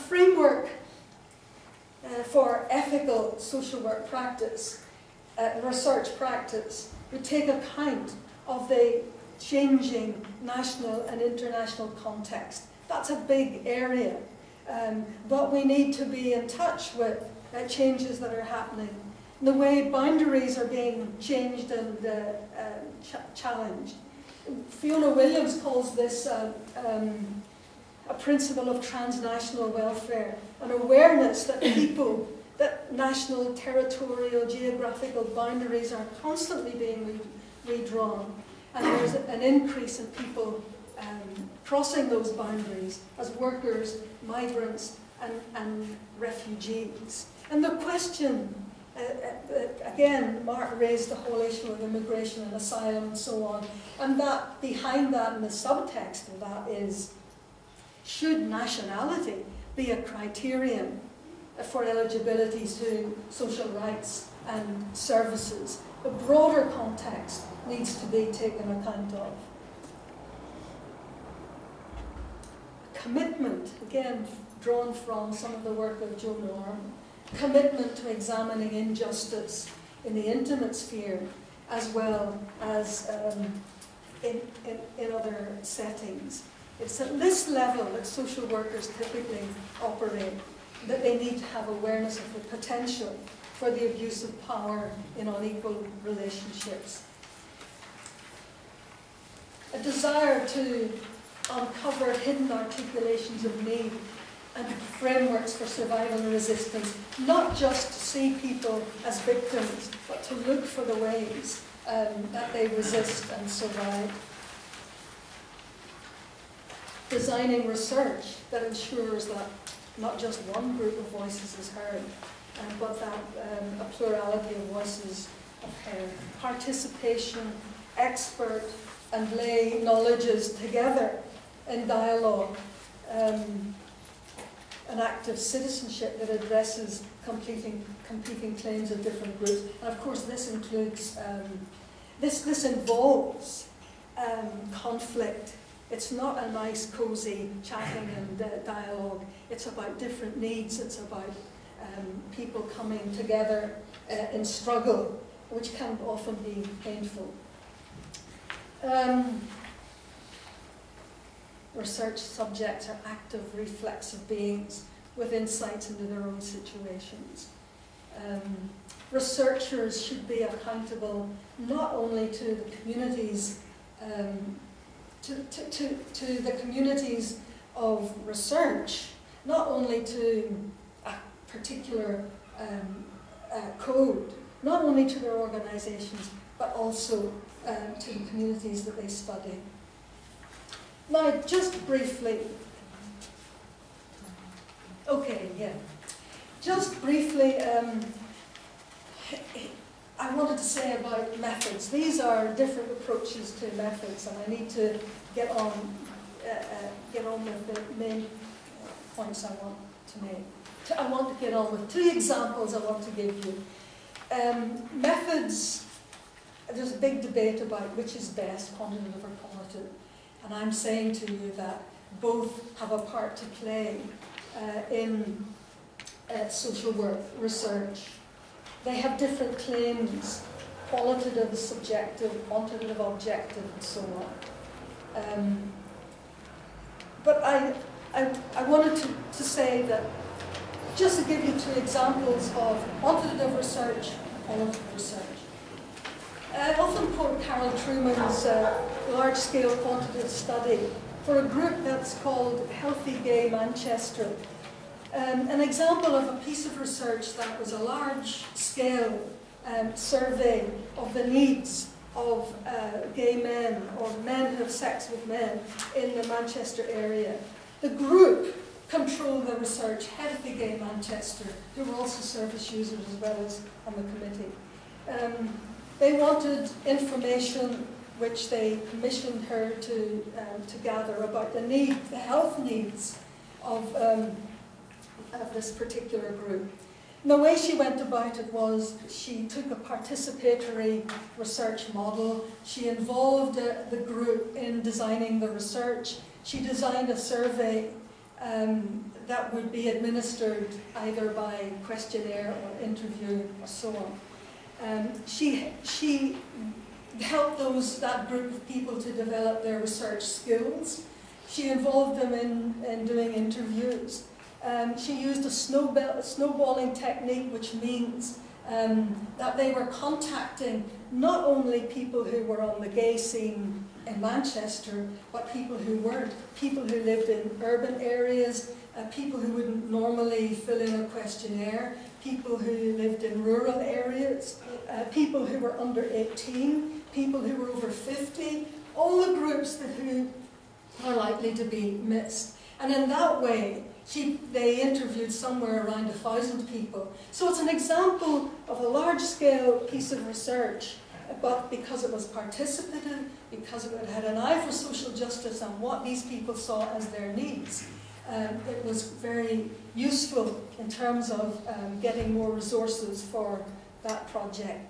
framework for ethical social work practice, research practice, would take account of the changing national and international context. That's a big area, but we need to be in touch with changes that are happening. The way boundaries are being changed and challenged. Fiona Williams calls this a principle of transnational welfare, an awareness that people, that national, territorial, geographical boundaries are constantly being redrawn, and there's an increase in people crossing those boundaries as workers, migrants, and refugees. And the question, again, Mark raised the whole issue of immigration and asylum and so on, and that behind that and the subtext of that is, should nationality be a criterion for eligibility to social rights and services? The broader context needs to be taken account of. Commitment, again, drawn from some of the work of Joe Norm, commitment to examining injustice in the intimate sphere as well as in other settings. It's at this level that social workers typically operate, that they need to have awareness of the potential for the abuse of power in unequal relationships. A desire to uncover hidden articulations of need and frameworks for survival and resistance, not just to see people as victims, but to look for the ways that they resist and survive. Designing research that ensures that not just one group of voices is heard, but that a plurality of voices are heard. Participation, expert and lay knowledges together in dialogue, an active citizenship that addresses competing claims of different groups. And of course this includes, this involves conflict. It's not a nice, cozy chatting and dialogue. It's about different needs. It's about people coming together in struggle, which can often be painful. Research subjects are active, reflexive beings with insights into their own situations. Researchers should be accountable not only to the communities, to the communities of research, not only to a particular code, not only to their organizations, but also to the communities that they study. Now, just briefly, just briefly, I wanted to say about methods. These are different approaches to methods, and I need to get on with the main points I want to make. I want to get on with two examples I want to give you. Methods, there's a big debate about which is best, quantitative or qualitative. And I'm saying to you that both have a part to play in social work research. They have different claims, qualitative, subjective, quantitative, objective, and so on. But I wanted to say that, just to give you two examples of quantitative research, qualitative research. I often quote Carol Truman's large-scale quantitative study for a group that's called Healthy Gay Manchester. An example of a piece of research that was a large-scale survey of the needs of gay men or men who have sex with men in the Manchester area. The group controlled the research, Healthy Gay Manchester, who were also service users as well as on the committee. They wanted information which they commissioned her to gather about the health needs of this particular group. And the way she went about it was she took a participatory research model. She involved the group in designing the research. She designed a survey that would be administered either by questionnaire or interview or so on. She helped that group of people to develop their research skills. She involved them in doing interviews. She used a snowballing technique, which means that they were contacting not only people who were on the gay scene in Manchester, but people who weren't, people who lived in urban areas, people who wouldn't normally fill in a questionnaire, people who lived in rural areas, people who were under 18, people who were over 50, all the groups who are likely to be missed. And in that way, they interviewed somewhere around 1,000 people. So it's an example of a large-scale piece of research, but because it was participative, because it had an eye for social justice and what these people saw as their needs, it was very useful in terms of getting more resources for that project.